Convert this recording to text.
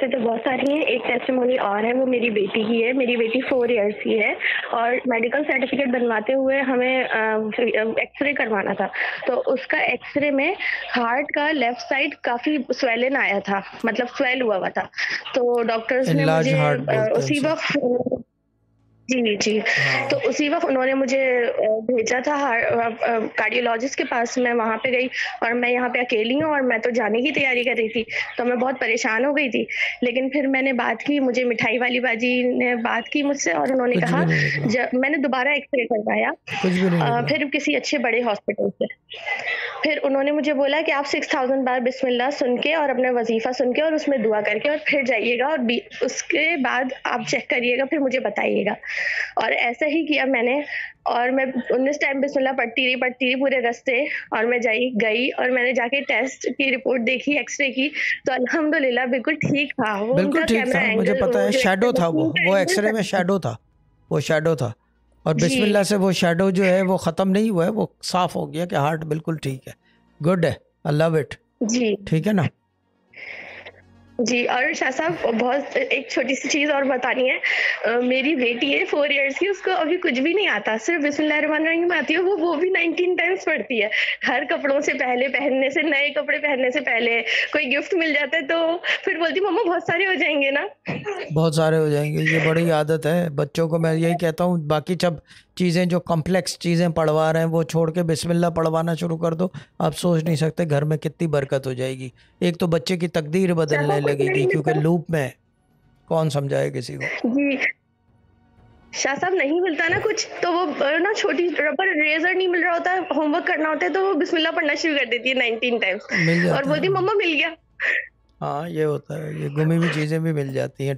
बातें तो बहुत सारी हैं। एक टेस्टिमोनी और है, वो मेरी बेटी की है। मेरी बेटी 4 इयर्स की है और मेडिकल सर्टिफिकेट बनवाते हुए हमें एक्स-रे करवाना था। तो उसका एक्स-रे में हार्ट का लेफ्ट साइड काफ़ी स्वेलन आया था, मतलब स्वेल हुआ था। तो डॉक्टर्स ने इनलार्ज मुझे हार्ट बोलते हैं उसी उसे। वक़्त जी, जी। तो हाँ। उसी वक़्त उन्होंने मुझे भेजा था कार्डियोलॉजिस्ट के पास। मैं वहाँ पे गई और मैं यहाँ पे अकेली हूँ और मैं तो जाने की तैयारी कर रही थी, तो मैं बहुत परेशान हो गई थी। लेकिन फिर मैंने बात की, मुझे मिठाई वाली बाजी ने बात की मुझसे और उन्होंने कुछ कहा भी नहीं निकला। मैंने दोबारा एक्स-रे करवाया कुछ भी नहीं निकला। फिर किसी अच्छे बड़े हॉस्पिटल से। फिर उन्होंने मुझे बोला कि आप 6000 बार बिस्मिल्लाह सुन के और अपना वज़ीफ़ा सुन के और उसमें दुआ करके और फिर जाइएगा और उसके बाद आप चेक करिएगा, फिर मुझे बताइएगा। और ऐसा ही किया मैंने और मैं 19 टाइम बिस्मिल्लाह पढ़ती रही पूरे रास्ते और मैं गई और मैंने जाके टेस्ट की रिपोर्ट देखी, एक्स-रे की, तो अल्हम्दुलिल्लाह बिल्कुल ठीक था। वो बिल्कुल उनका ठीक कैमरा था, मुझे एंगल पता है, जो शैडो एक्स-रे था मशीन का वो एंगल एक्सरे में सही शैडो था, वो शैडो था। और जी। बिस्मिल्लाह से वो शैडो जो है वो ख़त्म नहीं हुआ है, वो साफ़ हो गया कि हार्ट बिल्कुल ठीक है। गुड है, आई लव इट। जी। ठीक है ना? जी, और शाह साहब बहुत एक छोटी-सी चीज़ और बतानी है। मेरी बेटी है 4 इयर्स की, उसको अभी कुछ भी नहीं आता, सिर्फ़ बिस्मिल्लाहिर्रहमानिर्रहीम आती है, वो भी 19 टाइम्स पढ़ती है। हर कपड़ों से पहले, पहनने से नए कपड़े पहनने से पहले, कोई गिफ्ट मिल जाता है तो फिर बोलती है मम्मा बहुत सारे हो जाएँगे ना? बहुत सारे हो जाएँगे, ये बड़ी आदत है बच्चों को। मैं यही कहता हूँ, बाकी सब चीज़ें जो कॉम्प्लेक्स चीज़ें पढ़वा रहे हैं वो छोड़ के बिस्मिल्लाह पढ़वाना शुरू कर दो। आप सोच नहीं सकते घर में कितनी बरकत हो जाएगी। एक तो बच्चे की तकदीर शाह बदलने साहब कुछ लगेगी नहीं क्योंकि मिलता? लूप में है, कौन समझाए किसी को। जी। शाह साहब नहीं मिलता ना कुछ, तो वो ना छोटी रबर इरेज़र नहीं मिल रहा होता है, होमवर्क करना होता है तो वो बिस्मिल्लाह पढ़ना शुरू कर देती है 19 टाइम्स मिल और जाता बोलती है है। मम्मा मिल गया। हाँ, ये होता है, ये गुमी हुई चीज़ें भी मिल जाती हैं।